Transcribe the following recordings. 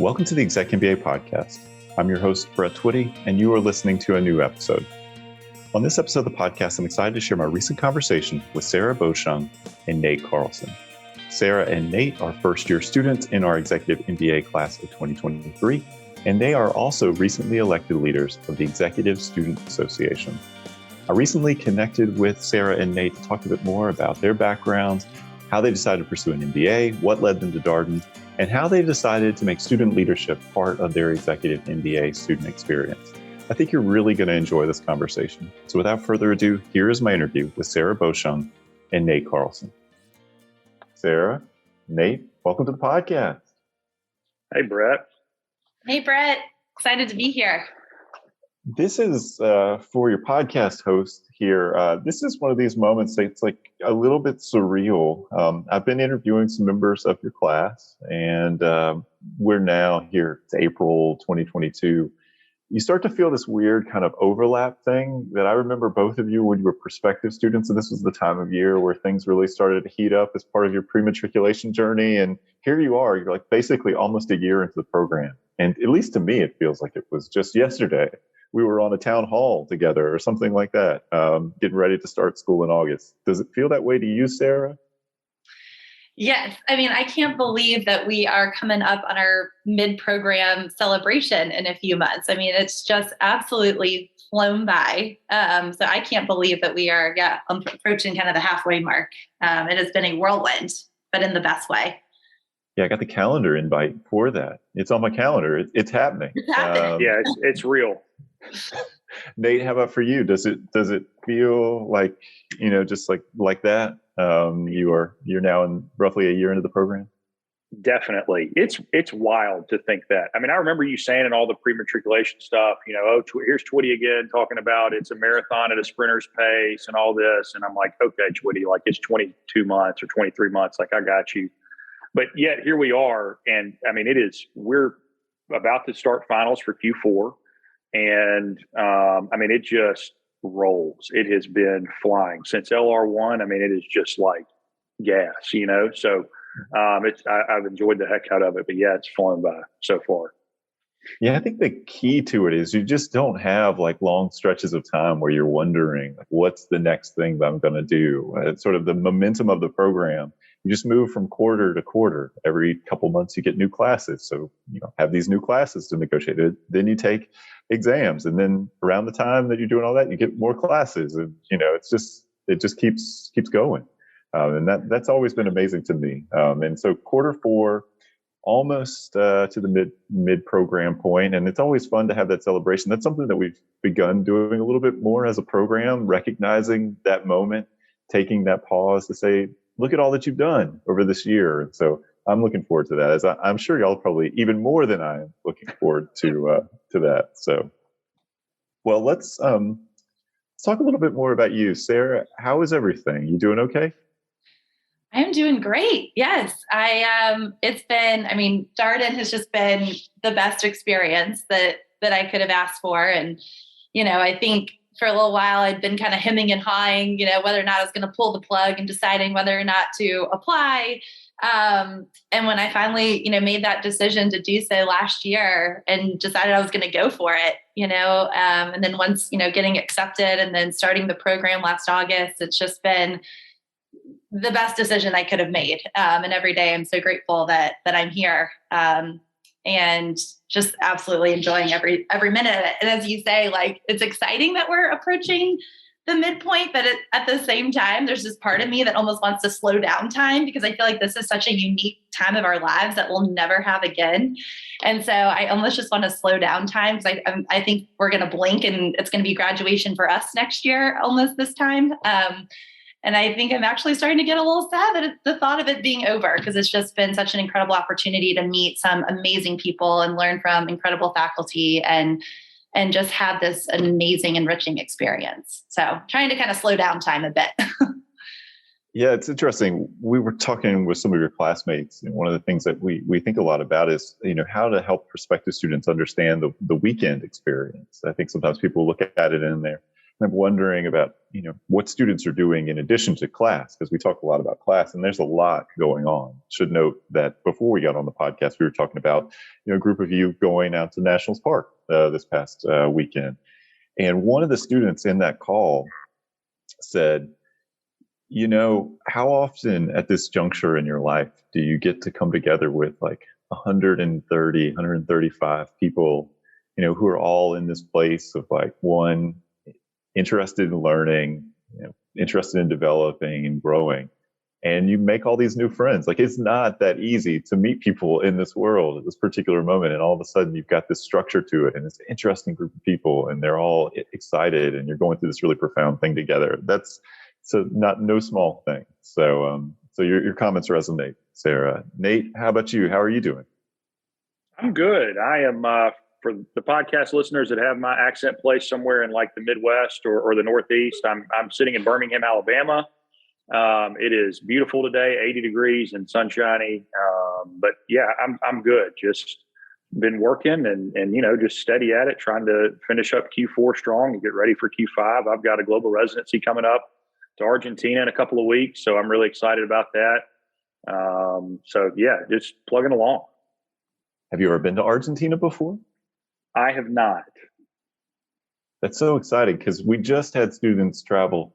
Welcome to the ExecMBA podcast. I'm your host, Brett Twitty, and you are listening to a new episode. On this episode of the podcast, I'm excited to share my recent conversation with Sarah Boschung and Nate Carlson. Sarah and Nate are first-year students in our Executive MBA Class of 2023, and they are also recently elected leaders of the Executive Student Association. I recently connected with Sarah and Nate to talk a bit more about their backgrounds, how they decided to pursue an MBA, what led them to Darden, and how they've decided to make student leadership part of their Executive MBA student experience. I think you're really going to enjoy this conversation. So without further ado, here is my interview with Sarah Boschung and Nate Carlson. Sarah, Nate, welcome to the podcast. Hey, Brett. Hey, Brett. Excited to be here. This is for your podcast host here. This is one of these moments that's like a little bit surreal. I've been interviewing some members of your class, and we're now here. It's April 2022. You start to feel this weird kind of overlap thing that I remember both of you when you were prospective students, and this was the time of year where things really started to heat up as part of your pre-matriculation journey. And here you are, you're like basically almost a year into the program. And at least to me, it feels like it was just yesterday. We were on a town hall together or something like that, getting ready to start school in August. Does it feel that way to you, Sarah? Yes. I mean, I can't believe that we are coming up on our mid-program celebration in a few months. I mean, it's just absolutely flown by. So I can't believe that we are approaching kind of the halfway mark. It has been a whirlwind, but in the best way. Yeah, I got the calendar invite for that. It's on my calendar. It's happening. It's happening. Yeah, it's real. Nate, how about for you? Does it feel like, just like that? You're now in roughly a year into the program? Definitely. It's wild to think that. I mean, I remember you saying in all the pre-matriculation stuff, here's Twitty again talking about it's a marathon at a sprinter's pace and all this. And I'm like, okay, Twitty, like it's 22 months or 23 months. Like I got you. But yet here we are. And I mean, we're about to start finals for Q4. And it just rolls. It has been flying since LR1. I mean, it is just like gas, So I've enjoyed the heck out of it. But yeah, it's flown by so far. Yeah, I think the key to it is you just don't have like long stretches of time where you're wondering like, what's the next thing that I'm going to do. It's sort of the momentum of the program. You just move from quarter to quarter. Every couple months you get new classes. So, have these new classes to negotiate. Then you take exams. And then around the time that you're doing all that, you get more classes. And, it just keeps going. And that's always been amazing to me. And so quarter four, almost to the mid program point. And it's always fun to have that celebration. That's something that we've begun doing a little bit more as a program, recognizing that moment, taking that pause to say, look at all that you've done over this year. And so I'm looking forward to that, as I'm sure y'all probably even more than I am looking forward to that. So, well, let's talk a little bit more about you, Sarah. How is everything? You doing okay? I'm doing great. Yes. Darden has just been the best experience that I could have asked for. And, I think for a little while, I'd been kind of hemming and hawing, whether or not I was going to pull the plug and deciding whether or not to apply. And when I finally, made that decision to do so last year and decided I was going to go for it, and then once, getting accepted and then starting the program last August, it's just been the best decision I could have made. And every day I'm so grateful that I'm here. And just absolutely enjoying every minute of it. And as you say, like, it's exciting that we're approaching the midpoint, but at the same time, there's this part of me that almost wants to slow down time because I feel like this is such a unique time of our lives that we'll never have again. And so I almost just want to slow down time because I think we're going to blink and it's going to be graduation for us next year, almost this time. And I think I'm actually starting to get a little sad at the thought of it being over because it's just been such an incredible opportunity to meet some amazing people and learn from incredible faculty and just have this amazing, enriching experience. So trying to kind of slow down time a bit. Yeah, it's interesting. We were talking with some of your classmates, and one of the things that we think a lot about is, how to help prospective students understand the weekend experience. I think sometimes people look at it in there. I'm wondering about, what students are doing in addition to class, because we talk a lot about class and there's a lot going on. Should note that before we got on the podcast, we were talking about, a group of you going out to Nationals Park this past weekend. And one of the students in that call said, how often at this juncture in your life do you get to come together with like 130, 135 people, who are all in this place of like, one, interested in learning, interested in developing and growing. And you make all these new friends. Like, it's not that easy to meet people in this world at this particular moment. And all of a sudden you've got this structure to it and it's an interesting group of people and they're all excited and you're going through this really profound thing together. That's no small thing. So your comments resonate, Sarah. Nate, how about you? How are you doing? I'm good. I am, for the podcast listeners that have my accent placed somewhere in like the Midwest or the Northeast, I'm sitting in Birmingham, Alabama. It is beautiful today, 80 degrees and sunshiny. But yeah, I'm good. Just been working and just steady at it, trying to finish up Q4 strong and get ready for Q5. I've got a global residency coming up to Argentina in a couple of weeks. So I'm really excited about that. So yeah, just plugging along. Have you ever been to Argentina before? I have not. That's so exciting because we just had students travel.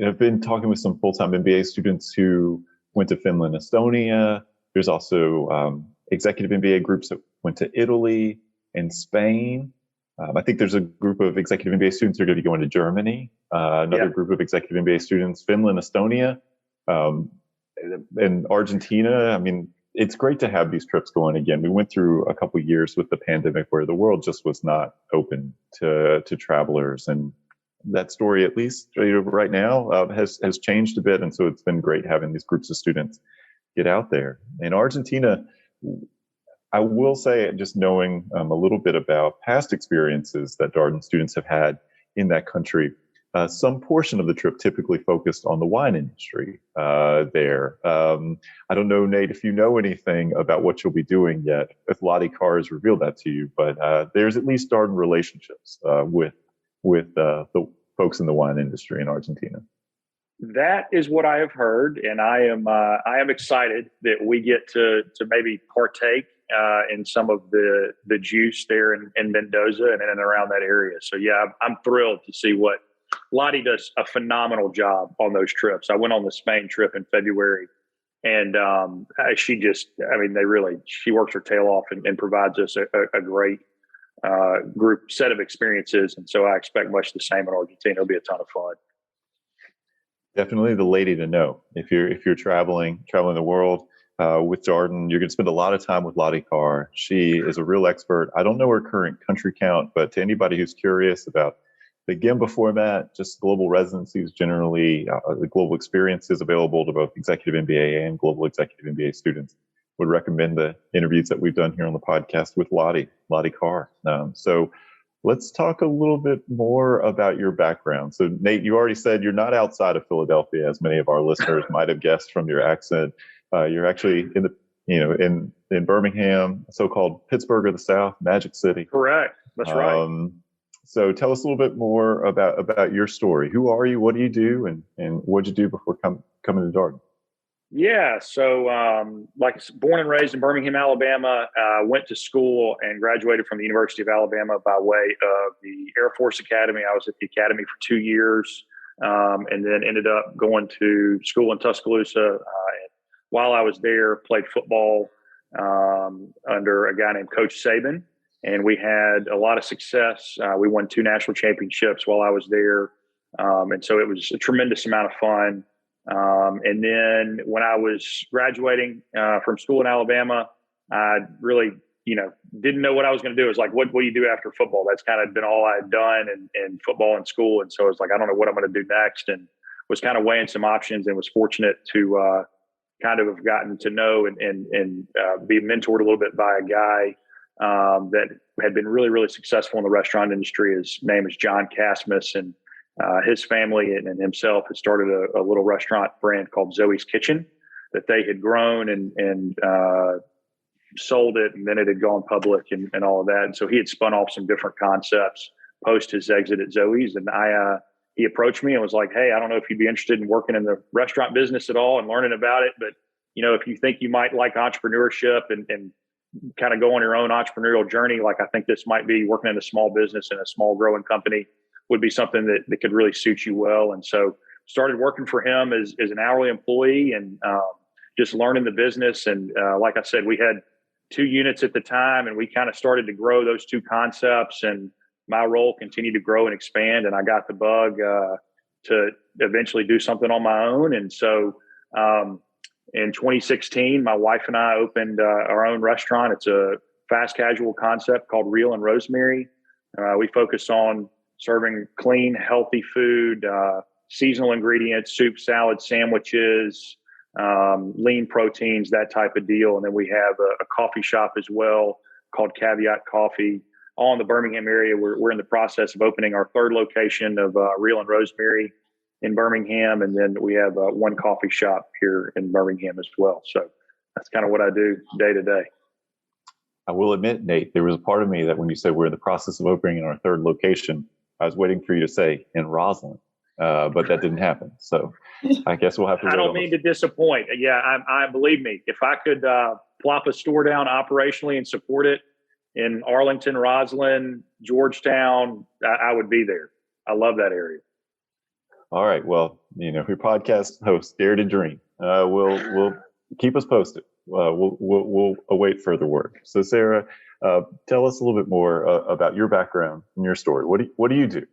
I've been talking with some full-time MBA students who went to Finland, Estonia. There's also executive MBA groups that went to Italy and Spain. I think there's a group of executive MBA students who are going to be going to Germany. Another group of executive MBA students, Finland, Estonia, and Argentina. I mean, it's great to have these trips going again. We went through a couple of years with the pandemic where the world just was not open to travelers, and that story, at least right now, has changed a bit. And so it's been great having these groups of students get out there. In Argentina, I will say, just knowing a little bit about past experiences that Darden students have had in that country, some portion of the trip typically focused on the wine industry there. I don't know, Nate, if you know anything about what you'll be doing yet, if Lottie Carr has revealed that to you, but there's at least Darden relationships with the folks in the wine industry in Argentina. That is what I have heard, and I am excited that we get to maybe partake in some of the juice there in Mendoza and in and around that area. So yeah, I'm thrilled to see what Lottie does a phenomenal job on those trips. I went on the Spain trip in February, and she works her tail off and provides us a great group set of experiences. And so I expect much the same in Argentina. It'll be a ton of fun. Definitely the lady to know. If you're traveling the world with Darden, you're going to spend a lot of time with Lottie Carr. She is a real expert. I don't know her current country count, but to anybody who's curious about the Gimba format, just global residencies generally, the global experiences available to both executive MBA and global executive MBA students, would recommend the interviews that we've done here on the podcast with Lottie Carr. So let's talk a little bit more about your background. So Nate, you already said you're not outside of Philadelphia, as many of our listeners might have guessed from your accent. You're actually in Birmingham, so-called Pittsburgh of the South, Magic City. Correct. That's right. So tell us a little bit more about your story. Who are you? What do you do? And what did you do before coming to Darden? Yeah. So, born and raised in Birmingham, Alabama, went to school and graduated from the University of Alabama by way of the Air Force Academy. I was at the Academy for 2 years, and then ended up going to school in Tuscaloosa. While I was there, played football under a guy named Coach Saban, and we had a lot of success. We won 2 national championships while I was there, and so it was a tremendous amount of fun. And then when I was graduating from school in Alabama, I really, didn't know what I was going to do. It was like, what do you do after football? That's kind of been all I had done in football and school. And so it's like, I don't know what I'm going to do next, and was kind of weighing some options, and was fortunate to kind of have gotten to know and be mentored a little bit by a guy that had been really, really successful in the restaurant industry. His name is John Casmus, and his family and himself had started a little restaurant brand called Zoe's Kitchen that they had grown and sold it, and then it had gone public and all of that. And so he had spun off some different concepts post his exit at Zoe's, and I he approached me and was like, "Hey, I don't know if you'd be interested in working in the restaurant business at all and learning about it, but if you think you might like entrepreneurship and kind of go on your own entrepreneurial journey, like I think this might be working in a small business in a small growing company would be something that could really suit you well." And so started working for him as an hourly employee and just learning the business. And like I said, we had 2 units at the time, and we kind of started to grow those 2 concepts, and my role continued to grow and expand. And I got the bug to eventually do something on my own. And so in 2016, my wife and I opened our own restaurant. It's a fast casual concept called Real and Rosemary. We focus on serving clean, healthy food, seasonal ingredients, soup, salad, sandwiches, lean proteins, that type of deal. And then we have a coffee shop as well called Caveat Coffee, all in the Birmingham area. We're in the process of opening our 3rd location of Real and Rosemary in Birmingham. And then we have one coffee shop here in Birmingham as well. So that's kind of what I do day to day. I will admit, Nate, there was a part of me that when you said we're in the process of opening our 3rd location, I was waiting for you to say in Roslyn, but that didn't happen. So I guess we'll have to. I don't mean to disappoint. Yeah, I believe me. If I could plop a store down operationally and support it in Arlington, Roslyn, Georgetown, I would be there. I love that area. All right. Well, your podcast host, Dare to Dream. We'll keep us posted. We'll await further word. So, Sarah, tell us a little bit more about your background and your story. What do you do?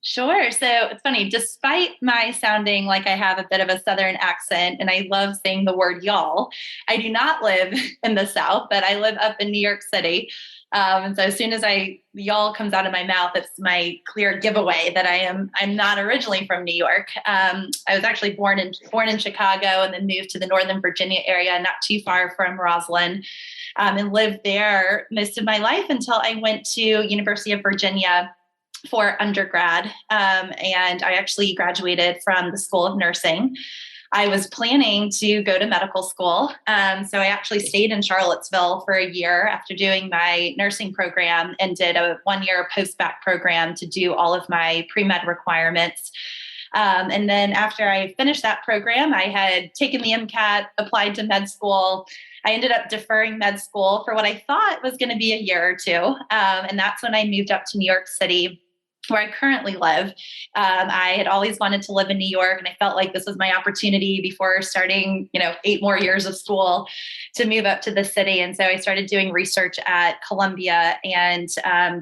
Sure. So it's funny, despite my sounding like I have a bit of a Southern accent and I love saying the word y'all, I do not live in the South, but I live up in New York City. And so as soon as y'all comes out of my mouth, it's my clear giveaway that I'm not originally from New York. I was actually born in Chicago and then moved to the Northern Virginia area, not too far from Roslyn, and lived there most of my life until I went to University of Virginia for undergrad. And I actually graduated from the School of Nursing. I was planning to go to medical school. So I actually stayed in Charlottesville for a year after doing my nursing program and did a 1-year post-bac program to do all of my pre-med requirements. And then after I finished that program, I had taken the MCAT, applied to med school. I ended up deferring med school for what I thought was going to be a year or 2. And that's when I moved up to New York City, where I currently live. I had always wanted to live in New York, and I felt like this was my opportunity before starting, 8 more years of school to move up to the city. And so I started doing research at Columbia and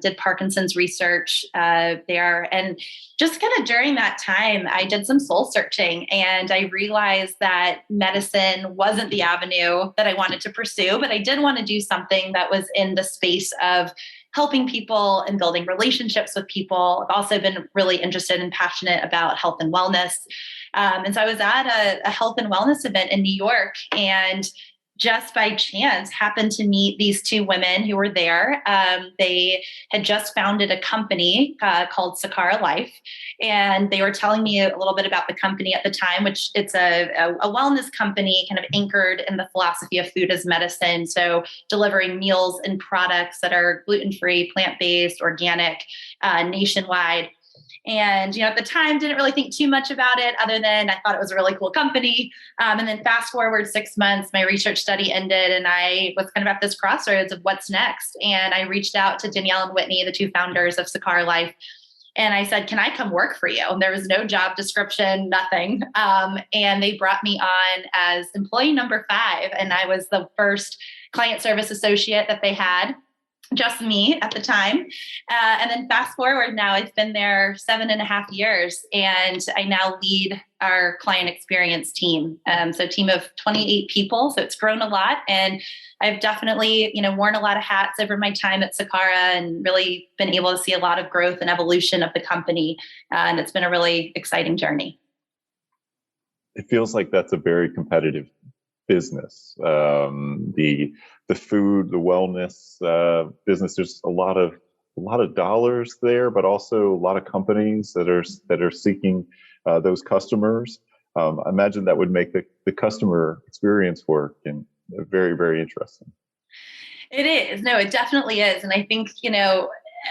did Parkinson's research there. And just kind of during that time, I did some soul searching, and I realized that medicine wasn't the avenue that I wanted to pursue, but I did want to do something that was in the space of helping people and building relationships with people. I've also been really interested and passionate about health and wellness. And so I was at a health and wellness event in New York, and just by chance happened to meet these 2 women who were there. They had just founded a company called Sakara Life. And they were telling me a little bit about the company at the time, which it's a wellness company kind of anchored in the philosophy of food as medicine. So delivering meals and products that are gluten-free, plant-based, organic, nationwide. And, at the time, didn't really think too much about it other than I thought it was a really cool company. And then fast forward 6 months, my research study ended and I was kind of at this crossroads of what's next. And I reached out to Danielle and Whitney, the 2 founders of Sakara Life. And I said, can I come work for you? And there was no job description, nothing. And they brought me on as employee number 5. And I was the first client service associate that they had. Just me at the time. And then fast forward now, I've been there 7.5 years, and I now lead our client experience team. So a team of 28 people. So it's grown a lot. And I've definitely, worn a lot of hats over my time at Sakara and really been able to see a lot of growth and evolution of the company. And it's been a really exciting journey. It feels like that's a very competitive business. The food, the wellness business. There's a lot of dollars there, but also a lot of companies that are seeking those customers. I imagine that would make the customer experience work and very, very interesting. It is. No, it definitely is. And I think,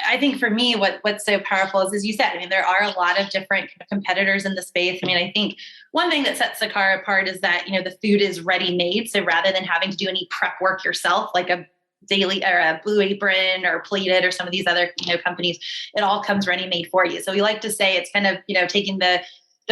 I think for me, what's so powerful is, as you said, I mean, there are a lot of different competitors in the space. I mean, I think one thing that sets Sakara apart is that, the food is ready made. So rather than having to do any prep work yourself, like a daily or a Blue Apron or Plated or some of these other, companies, it all comes ready made for you. So we like to say it's kind of, taking the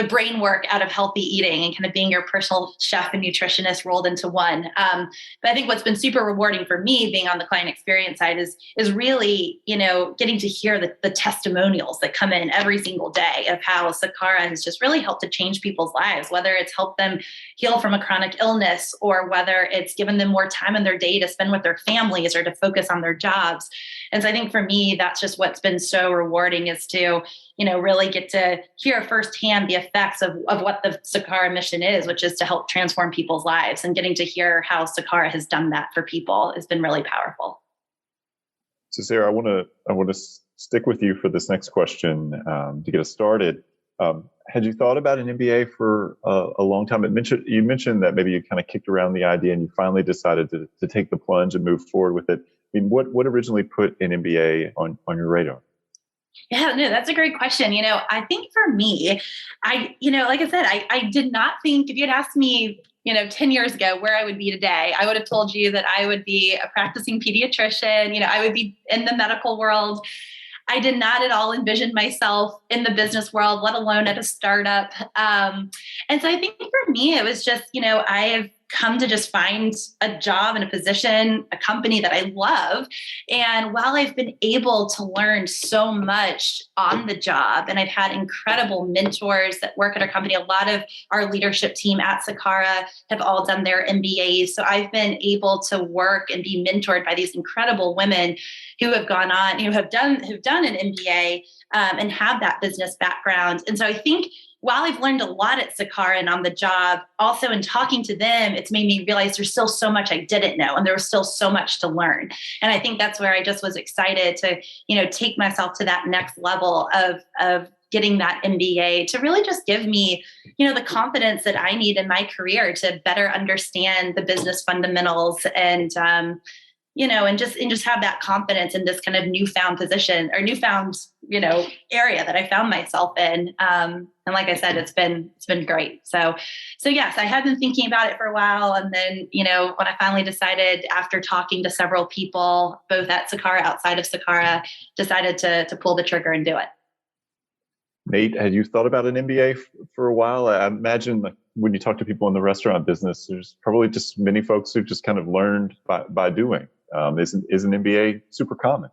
brain work out of healthy eating and kind of being your personal chef and nutritionist rolled into one. But I think what's been super rewarding for me being on the client experience side is really, getting to hear the testimonials that come in every single day of how Sakara has just really helped to change people's lives, whether it's helped them heal from a chronic illness or whether it's given them more time in their day to spend with their families or to focus on their jobs. And so I think for me, that's just what's been so rewarding is to, really get to hear firsthand the effects of what the Sakara mission is, which is to help transform people's lives, and getting to hear how Sakara has done that for people has been really powerful. So Sarah, I want to stick with you for this next question to get us started. Had you thought about an MBA for a long time? You mentioned that maybe you kind of kicked around the idea and you finally decided to take the plunge and move forward with it. I mean, what originally put an MBA on your radar? Yeah, no, that's a great question. I think for me, like I said, I did not think if you had asked me, 10 years ago where I would be today, I would have told you that I would be a practicing pediatrician. I would be in the medical world. I did not at all envision myself in the business world, let alone at a startup. And so I think for me, it was just, I have come to just find a job and a position, a company that I love. And while I've been able to learn so much on the job, and I've had incredible mentors that work at our company, a lot of our leadership team at Sakara have all done their MBAs. So I've been able to work and be mentored by these incredible women who have gone on, who've done an MBA and have that business background. And so I think while I've learned a lot at Sakara and on the job, also in talking to them, it's made me realize there's still so much I didn't know, and there was still so much to learn. And I think that's where I just was excited to, take myself to that next level of getting that MBA to really just give me, the confidence that I need in my career to better understand the business fundamentals and just have that confidence in this kind of newfound position or newfound, area that I found myself in. And like I said, it's been great. So yes, I had been thinking about it for a while. And then, when I finally decided after talking to several people, both at Sakara, outside of Sakara, decided to pull the trigger and do it. Nate, had you thought about an MBA for a while? I imagine when you talk to people in the restaurant business, there's probably just many folks who've just kind of learned by doing. Is an MBA super common?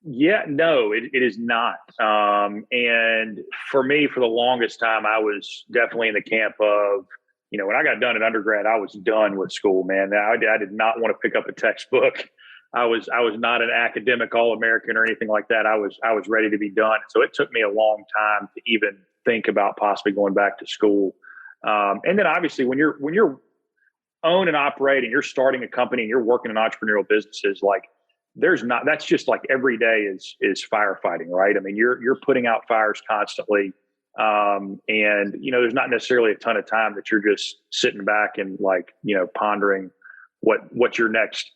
Yeah, no, it is not. And for me, for the longest time, I was definitely in the camp of, when I got done at undergrad, I was done with school, man. I did not want to pick up a textbook. I was not an academic All-American or anything like that. I was ready to be done. So it took me a long time to even think about possibly going back to school. And then obviously when you're own and operate and you're starting a company and you're working in entrepreneurial businesses, like that's just like every day is firefighting, right? I mean, you're putting out fires constantly. And there's not necessarily a ton of time that you're just sitting back and pondering what your next,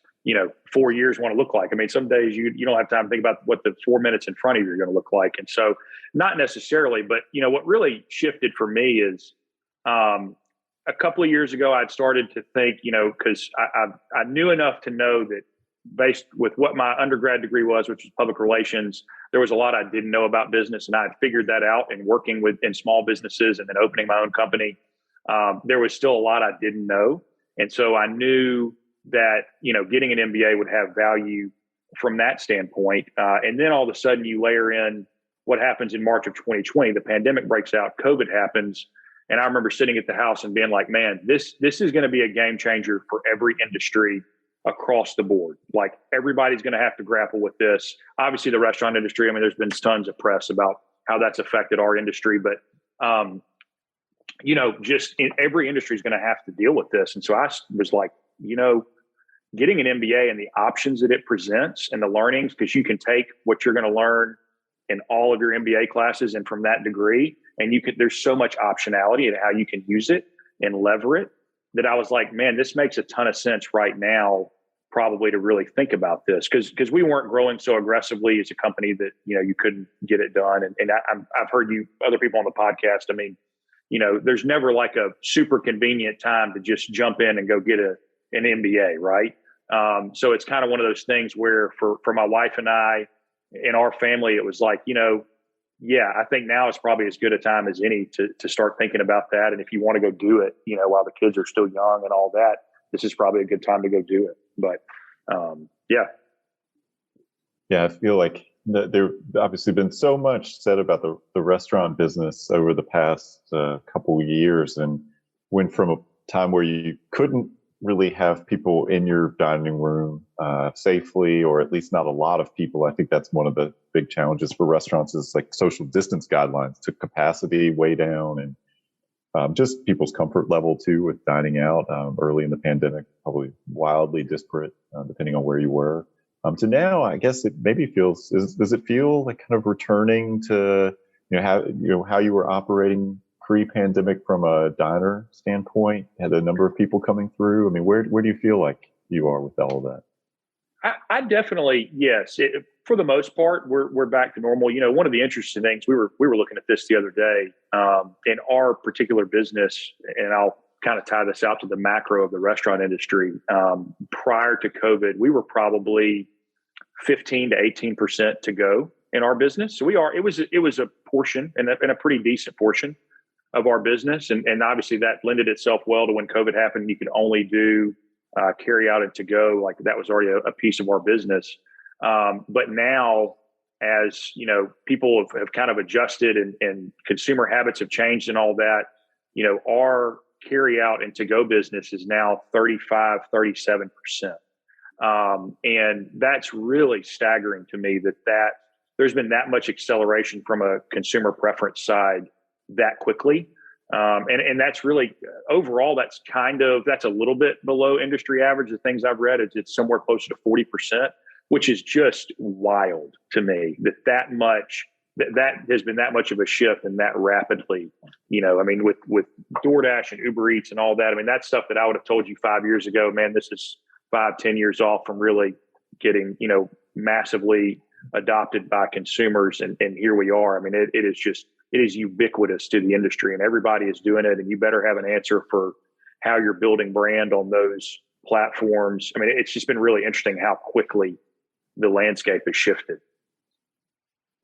4 years want to look like. I mean, some days you don't have time to think about what the 4 minutes in front of you are going to look like. And so not necessarily, but what really shifted for me is, a couple of years ago, I'd started to think, because I knew enough to know that based with what my undergrad degree was, which was public relations, there was a lot I didn't know about business. And I had figured that out in working in small businesses and then opening my own company. There was still a lot I didn't know. And so I knew that, getting an MBA would have value from that standpoint. And then all of a sudden you layer in what happens in March of 2020, the pandemic breaks out, COVID happens. And I remember sitting at the house and being like, man, this is going to be a game changer for every industry across the board. Like everybody's going to have to grapple with this. Obviously the restaurant industry, I mean, there's been tons of press about how that's affected our industry, but, just in every industry is going to have to deal with this. And so I was like, getting an MBA and the options that it presents and the learnings, because you can take what you're going to learn in all of your MBA classes and from that degree, and there's so much optionality in how you can use it and lever it that I was like, man, this makes a ton of sense right now, probably to really think about this because we weren't growing so aggressively as a company that, you couldn't get it done. And I've heard other people on the podcast. I mean, there's never like a super convenient time to just jump in and go get an MBA, right? So it's kind of one of those things where for my wife and I, in our family, it was like, yeah, I think now is probably as good a time as any to start thinking about that. And if you want to go do it, while the kids are still young and all that, this is probably a good time to go do it. But yeah. Yeah, I feel like there obviously been so much said about the restaurant business over the past couple of years, and went from a time where you couldn't really have people in your dining room safely, or at least not a lot of people. I think that's one of the big challenges for restaurants is like social distance guidelines took capacity way down, and just people's comfort level too with dining out early in the pandemic, probably wildly disparate depending on where you were. To now, I guess it maybe feels, does it feel like kind of returning to how you were operating pre-pandemic from a diner standpoint? Had a number of people coming through. I mean, where do you feel like you are with all of that? I definitely, yes. For the most part, we're back to normal. One of the interesting things, we were looking at this the other day in our particular business, and I'll kind of tie this out to the macro of the restaurant industry. Prior to COVID, we were probably 15 to 18% to go in our business. So it was a portion and a pretty decent portion of our business. And obviously that lended itself well to when COVID happened, you could only do carry out and to go, like that was already a piece of our business. But now, as people have kind of adjusted and consumer habits have changed and all that, our carry out and to go business is now 35, 37%. And that's really staggering to me that there's been that much acceleration from a consumer preference side that quickly. And that's really overall, that's a little bit below industry average. The things I've read, it's somewhere closer to 40%, which is just wild to me that has been that much of a shift and that rapidly, I mean, with DoorDash and Uber Eats and all that, I mean, that's stuff that I would have told you 5 years ago, man, this is 5-10 years off from really getting, massively adopted by consumers. And here we are. I mean, it is ubiquitous to the industry and everybody is doing it. And you better have an answer for how you're building brand on those platforms. I mean, it's just been really interesting how quickly the landscape has shifted.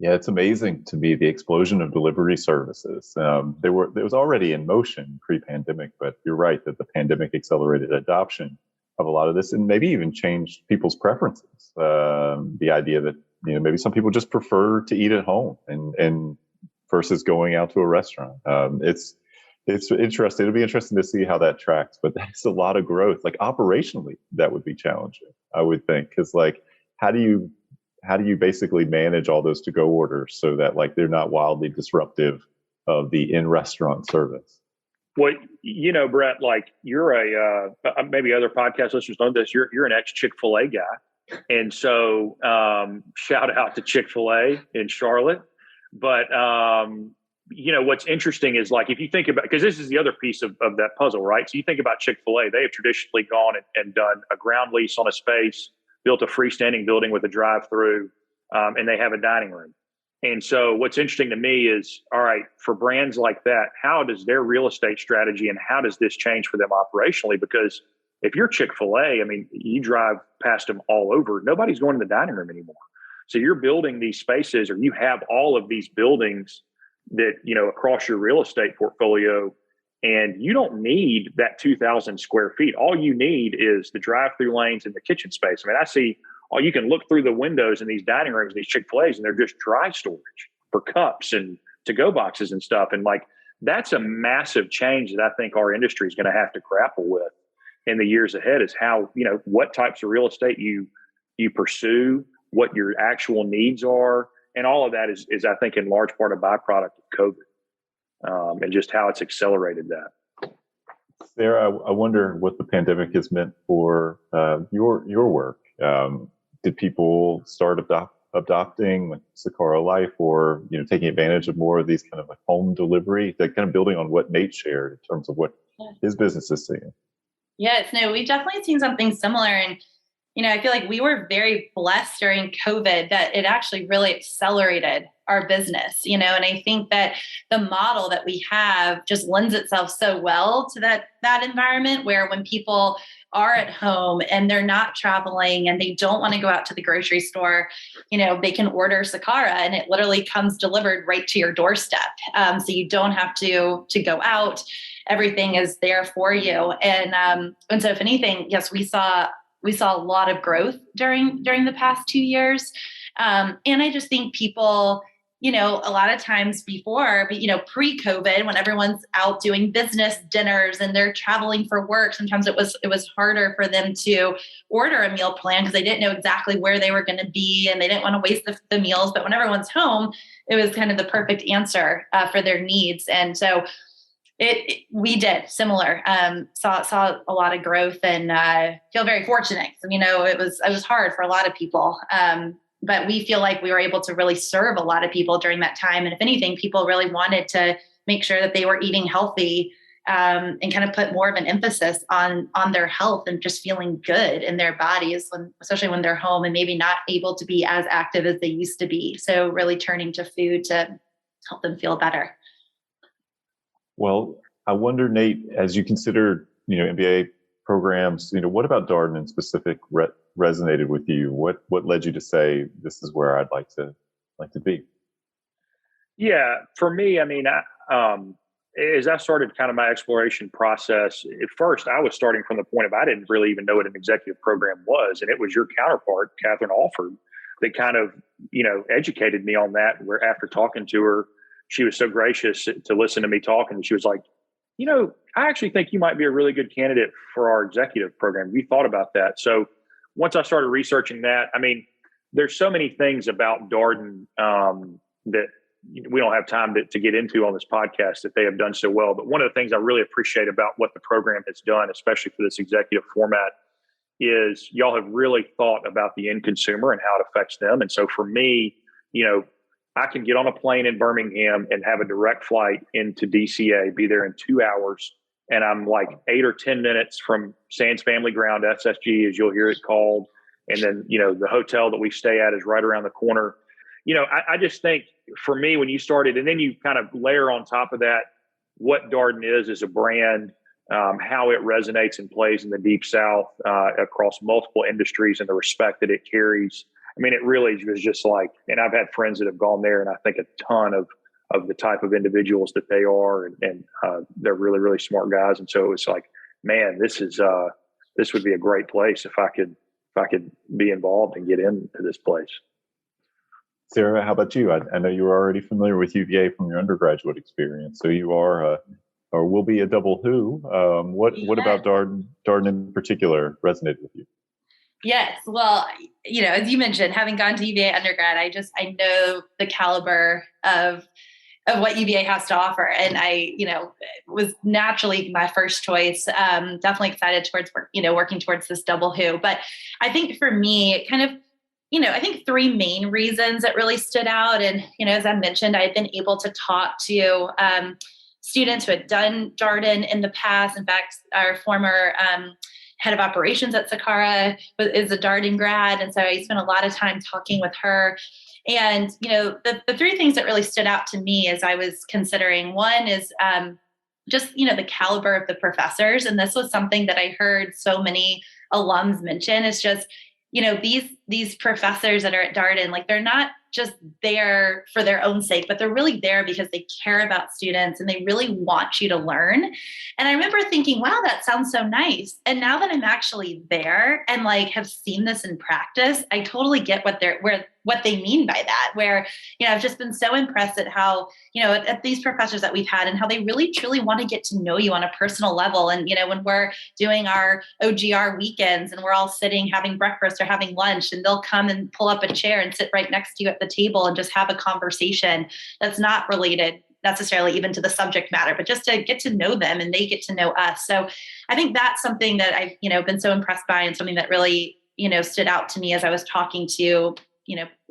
Yeah, it's amazing to me, the explosion of delivery services. It was already in motion pre-pandemic, but you're right that the pandemic accelerated adoption of a lot of this and maybe even changed people's preferences. The idea that, maybe some people just prefer to eat at home and versus going out to a restaurant. It's interesting. It'll be interesting to see how that tracks, but that's a lot of growth. Like operationally, that would be challenging, I would think. Cause like, how do you basically manage all those to-go orders so that like they're not wildly disruptive of the in-restaurant service? Well, Brett, like you're maybe other podcast listeners know this, you're an ex-Chick-fil-A guy. And so shout out to Chick-fil-A in Charlotte. But, what's interesting is like, if you think about, because this is the other piece of that puzzle, right? So you think about Chick-fil-A, they have traditionally gone and done a ground lease on a space, built a freestanding building with a drive-through, and they have a dining room. And so what's interesting to me is, all right, for brands like that, how does their real estate strategy and how does this change for them operationally? Because if you're Chick-fil-A, I mean, you drive past them all over. Nobody's going to the dining room anymore. So you're building these spaces, or you have all of these buildings that, across your real estate portfolio, and you don't need that 2,000 square feet. All you need is the drive-through lanes and the kitchen space. I mean, I see, you can look through the windows in these dining rooms, these Chick-fil-A's, and they're just dry storage for cups and to-go boxes and stuff. And like, that's a massive change that I think our industry is going to have to grapple with in the years ahead, is how, what types of real estate you pursue, what your actual needs are. And all of that is I think, in large part a byproduct of COVID, and just how it's accelerated that. Sarah, I wonder what the pandemic has meant for your work. Did people start adopting like Sakara Life, or taking advantage of more of these kind of like home delivery, that kind of building on what Nate shared in terms of what his business is seeing? Yes, no, we've definitely seen something similar. And I feel like we were very blessed during COVID that it actually really accelerated our business, and I think that the model that we have just lends itself so well to that environment where when people are at home and they're not traveling and they don't want to go out to the grocery store, they can order Sakara and it literally comes delivered right to your doorstep. So you don't have to go out. Everything is there for you. And so if anything, yes, we saw a lot of growth during the past 2 years. And I just think people, a lot of times before, pre-COVID, when everyone's out doing business dinners and they're traveling for work, sometimes it was harder for them to order a meal plan because they didn't know exactly where they were going to be and they didn't want to waste the meals. But when everyone's home, it was kind of the perfect answer for their needs. And so we did similar, saw a lot of growth and feel very fortunate. It was hard for a lot of people. But we feel like we were able to really serve a lot of people during that time. And if anything, people really wanted to make sure that they were eating healthy and kind of put more of an emphasis on their health and just feeling good in their bodies, especially when they're home and maybe not able to be as active as they used to be. So really turning to food to help them feel better. Well, I wonder, Nate, as you consider, MBA programs, what about Darden in specific resonated with you? What led you to say this is where I'd like to be? Yeah, for me, as I started kind of my exploration process, at first I was starting from the point of I didn't really even know what an executive program was, and it was your counterpart, Catherine Alford, that kind of educated me on that. Where after talking to her, she was so gracious to listen to me talk, and she was like, I actually think you might be a really good candidate for our executive program. We thought about that. So once I started researching that, there's so many things about Darden that we don't have time to get into on this podcast that they have done so well. But one of the things I really appreciate about what the program has done, especially for this executive format, is y'all have really thought about the end consumer and how it affects them. And so for me, I can get on a plane in Birmingham and have a direct flight into DCA, be there in 2 hours. And I'm like 8 or 10 minutes from Sands Family Ground, SSG, as you'll hear it called. And then, the hotel that we stay at is right around the corner. I just think for me, when you started, and then you kind of layer on top of that, what Darden is as a brand, how it resonates and plays in the Deep South across multiple industries and the respect that it carries. It really was just like, and I've had friends that have gone there, and I think a ton of the type of individuals that they are, and they're really, really smart guys. And so it's like, man, this would be a great place if I could be involved and get into this place. Sarah, how about you? I know you were already familiar with UVA from your undergraduate experience, so you are or will be a double who. What about Darden in particular resonated with you? Yes. Well, as you mentioned, having gone to UVA undergrad, I know the caliber of what UVA has to offer. And I, was naturally my first choice. Definitely excited towards, working towards this double who. But I think for me, it kind of, I think 3 main reasons that really stood out. And, as I mentioned, I had been able to talk to students who had done Darden in the past. In fact, our former head of operations at Sakara is a Darden grad. And so I spent a lot of time talking with her. And, the 3 things that really stood out to me as I was considering, one is just, the caliber of the professors. And this was something that I heard so many alums mention. It's just, these professors that are at Darden, like they're not just there for their own sake, but they're really there because they care about students and they really want you to learn. And I remember thinking, wow, that sounds so nice. And now that I'm actually there and have seen this in practice, I totally get what they mean by that, where, I've just been so impressed at how, at these professors that we've had and how they really truly want to get to know you on a personal level. And, when we're doing our OGR weekends and we're all sitting having breakfast or having lunch, and they'll come and pull up a chair and sit right next to you at the table and just have a conversation that's not related necessarily even to the subject matter, but just to get to know them and they get to know us. So I think that's something that I've, been so impressed by and something that really, stood out to me as I was talking to,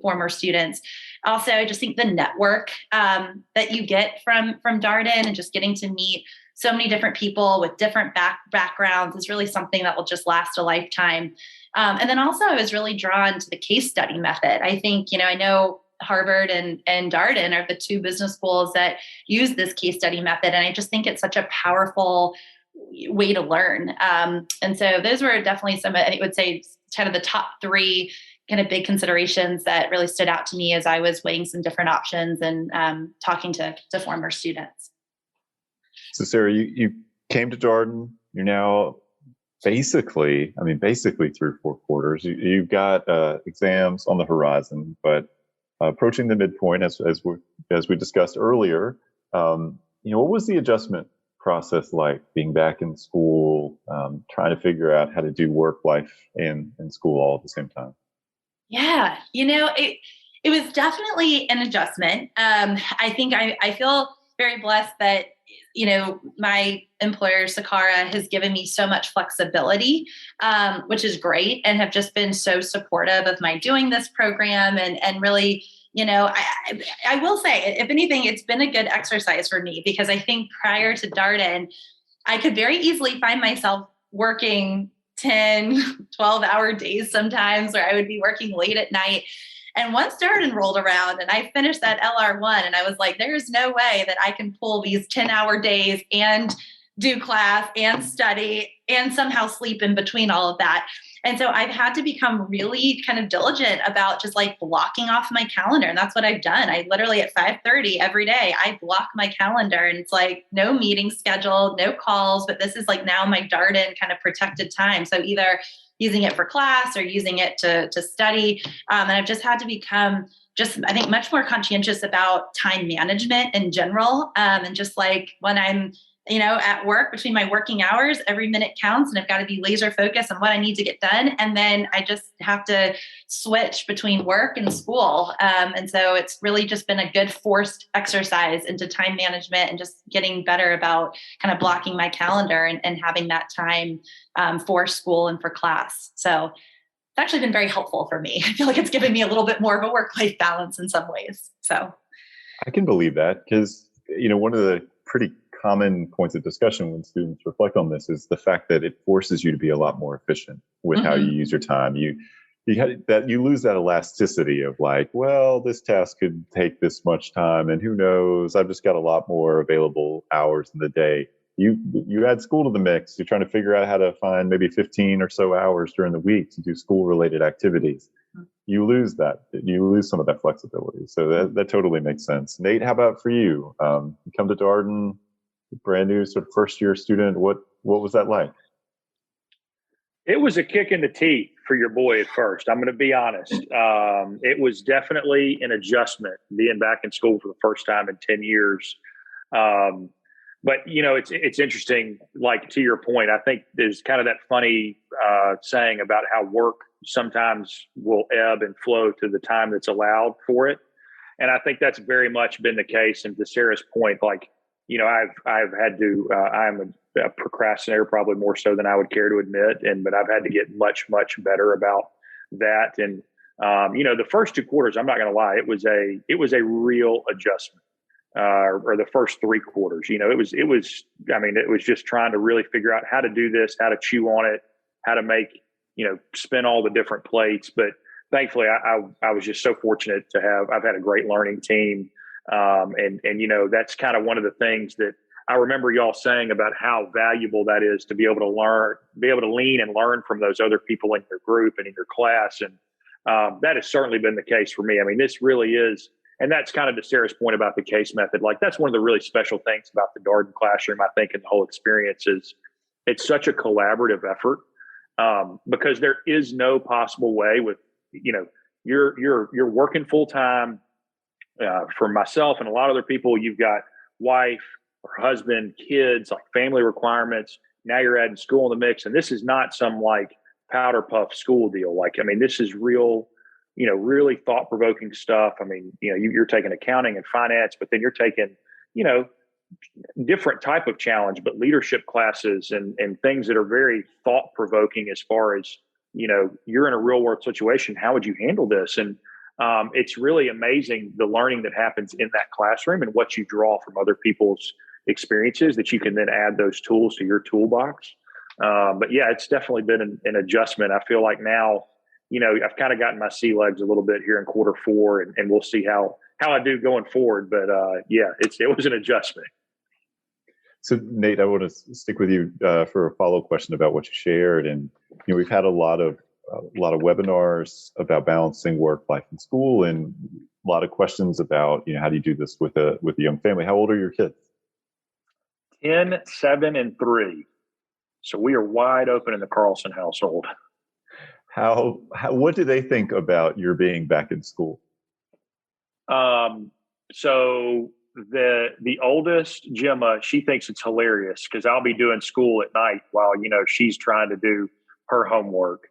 former students. Also, I just think the network that you get from Darden and just getting to meet so many different people with different backgrounds is really something that will just last a lifetime. And then also I was really drawn to the case study method. I think, I know Harvard and Darden are the two business schools that use this case study method. And I just think it's such a powerful way to learn. And so those were definitely some, I would say, kind of the top three kind of big considerations that really stood out to me as I was weighing some different options and talking to former students. So Sarah, you came to Darden. You're now basically through 4 quarters. You've got exams on the horizon, but approaching the midpoint, as we discussed earlier. What was the adjustment process like, being back in school, trying to figure out how to do work life and school all at the same time? Yeah, it was definitely an adjustment. I think I feel very blessed that my employer, Sakara, has given me so much flexibility, which is great, and have just been so supportive of my doing this program. And really, I will say, if anything, it's been a good exercise for me, because I think prior to Darden, I could very easily find myself working 10, 12-hour days sometimes, where I would be working late at night. And once Darden rolled around and I finished that LR1, and I was like, there's no way that I can pull these 10-hour days and do class and study and somehow sleep in between all of that. And so I've had to become really kind of diligent about just like blocking off my calendar. And that's what I've done. I literally at 5:30 every day, I block my calendar, and it's like no meetings scheduled, no calls, but this is like now my Darden kind of protected time. So either using it for class or using it to study. And I've just had to become I think, much more conscientious about time management in general. And just like when I'm at work, between my working hours, every minute counts, and I've got to be laser focused on what I need to get done. And then I just have to switch between work and school. And so it's really just been a good forced exercise into time management and just getting better about kind of blocking my calendar and having that time for school and for class. So it's actually been very helpful for me. I feel like it's given me a little bit more of a work-life balance in some ways. So I can believe that, because, one of the pretty common points of discussion when students reflect on this is the fact that it forces you to be a lot more efficient with how you use your time. You lose that elasticity of like, well, this task could take this much time, and who knows, I've just got a lot more available hours in the day. You add school to the mix. You're trying to figure out how to find maybe 15 or so hours during the week to do school related activities. You lose that. You lose some of that flexibility. So that totally makes sense. Nate, how about for you? You come to Darden, brand new sort of first year student. What was that like? It was a kick in the teeth for your boy at first. I'm going to be honest. It was definitely an adjustment being back in school for the first time in 10 years. But it's interesting, like to your point, I think there's kind of that funny saying about how work sometimes will ebb and flow to the time that's allowed for it. And I think that's very much been the case. And to Sarah's point, like, I've had to, I'm a procrastinator, probably more so than I would care to admit. But I've had to get much, much better about that. And, the first 2 quarters, I'm not going to lie, it was a real adjustment. Or the first 3 quarters, it was just trying to really figure out how to do this, how to chew on it, how to make, spin all the different plates. But thankfully I was just so fortunate I've had a great learning team. And that's kind of one of the things that I remember y'all saying about how valuable that is, to be able to lean and learn from those other people in your group and in your class. And that has certainly been the case for me. I mean, this really is. And that's kind of to Sarah's point about the case method. Like, that's one of the really special things about the Darden classroom, I think, and the whole experience is it's such a collaborative effort, because there is no possible way with, you're working full time. For myself and a lot of other people, you've got wife or husband, kids, like family requirements. Now you're adding school in the mix. And this is not some like powder puff school deal. Like, I mean, this is real, really thought-provoking stuff. I mean, you're taking accounting and finance, but then you're taking, different type of challenge, but leadership classes and things that are very thought-provoking as far as, you're in a real world situation. How would you handle this? And it's really amazing the learning that happens in that classroom and what you draw from other people's experiences, that you can then add those tools to your toolbox. But yeah, it's definitely been an adjustment. I feel like now, I've kind of gotten my sea legs a little bit here in quarter 4, and we'll see how I do going forward. But yeah, it was an adjustment. So Nate, I want to stick with you for a follow-up question about what you shared. And we've had a lot of webinars about balancing work life and school, and a lot of questions about how do you do this with a young family. How old are your kids? 10, 7, and 3. So we are wide open in the Carlson household. How what do they think about your being back in school? So the oldest, Gemma, she thinks it's hilarious because I'll be doing school at night while she's trying to do her homework.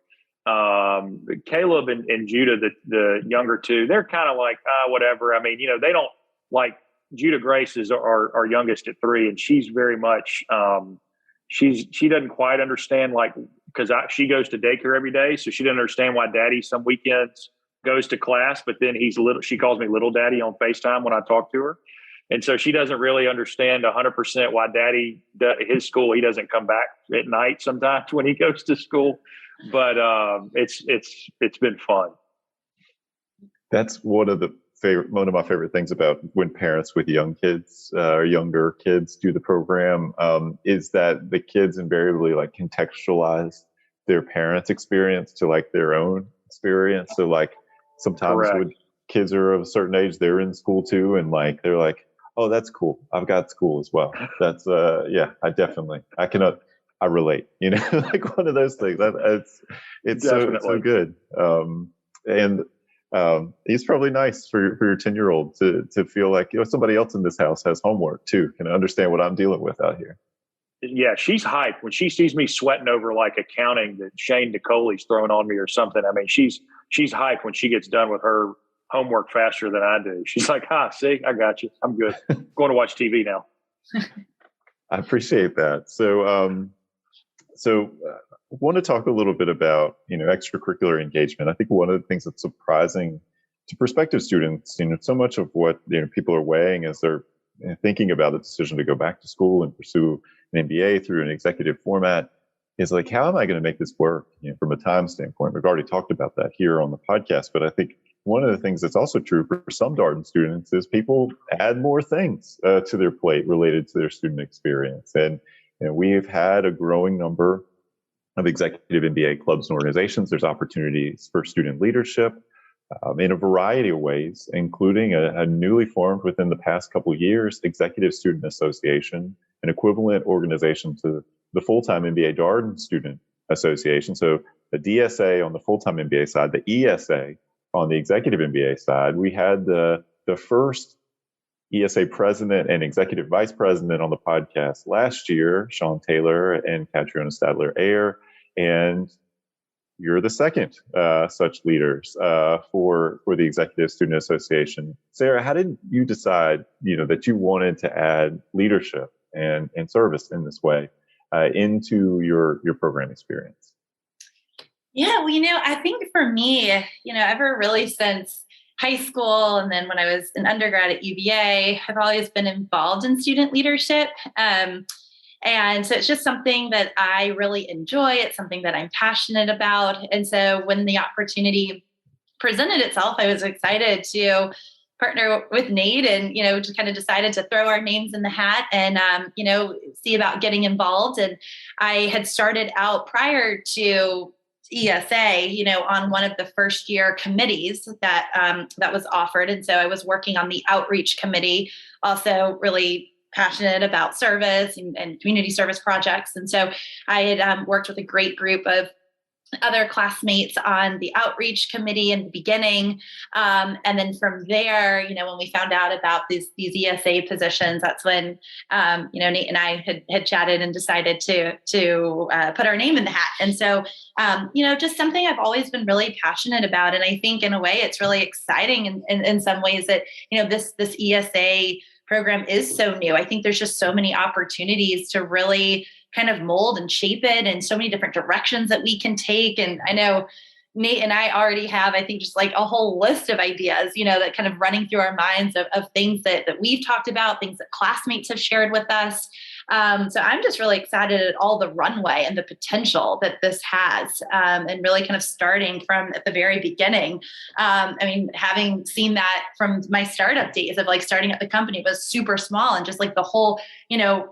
Caleb and Judah, the younger two, they're kind of like whatever. I mean, they don't like. Judah Grace is our youngest at 3, and she's very much she doesn't quite understand, like, because she goes to daycare every day, so she doesn't understand why Daddy some weekends goes to class, but then she calls me little Daddy on FaceTime when I talk to her. And so she doesn't really understand 100% why Daddy, his school, he doesn't come back at night sometimes when he goes to school. But it's been fun. That's one of my favorite things about when parents with young kids or younger kids do the program is that the kids invariably like contextualize their parents' experience to like their own experience. So like sometimes when kids are of a certain age, they're in school too, and like they're like, oh, that's cool. I've got school as well. That's I relate. Like one of those things. It's so good. And it's probably nice for your 10-year-old to feel like somebody else in this house has homework too, can understand what I'm dealing with out here. Yeah, she's hyped when she sees me sweating over like accounting that Shane Nicole's throwing on me or something. I mean, she's hyped when she gets done with her homework faster than I do. She's like, see, I got you. I'm good. Going to watch TV now. I appreciate that. So I want to talk a little bit about, extracurricular engagement. I think one of the things that's surprising to prospective students, so much of what people are weighing as they're thinking about the decision to go back to school and pursue an MBA through an executive format is like, how am I going to make this work from a time standpoint? We've already talked about that here on the podcast, but I think one of the things that's also true for some Darden students is people add more things to their plate related to their student experience. And we've had a growing number of executive MBA clubs and organizations. There's opportunities for student leadership in a variety of ways, including a newly formed within the past couple of years Executive Student Association, an equivalent organization to the full-time MBA Darden Student Association. So the DSA on the full-time MBA side, the ESA on the executive MBA side. We had the first ESA president and executive vice president on the podcast last year, Sean Taylor and Catriona Stadler-Ayer, and you're the second such leaders for the Executive Student Association. Sarah, how did you decide, that you wanted to add leadership and service in this way into your program experience? Yeah, well, I think for me, ever really since high school, and then when I was an undergrad at UVA, I've always been involved in student leadership. And so it's just something that I really enjoy. It's something that I'm passionate about. And so when the opportunity presented itself, I was excited to partner with Nate and, just kind of decided to throw our names in the hat and, see about getting involved. And I had started out prior to ESA, on one of the first year committees that was offered. And so I was working on the outreach committee, also really passionate about service and community service projects. And so I had worked with a great group of other classmates on the outreach committee in the beginning. And then from there, when we found out about these ESA positions, that's when, Nate and I had chatted and decided to put our name in the hat. And so, just something I've always been really passionate about. And I think in a way it's really exciting in some ways that, this ESA program is so new. I think there's just so many opportunities to really kind of mold and shape it and so many different directions that we can take. And I know Nate and I already have, I think, just like a whole list of ideas, that kind of running through our minds of things that we've talked about, things that classmates have shared with us. So I'm just really excited at all the runway and the potential that this has, and really kind of starting from at the very beginning. I mean, having seen that from my startup days of like starting at the company was super small, and just like the whole,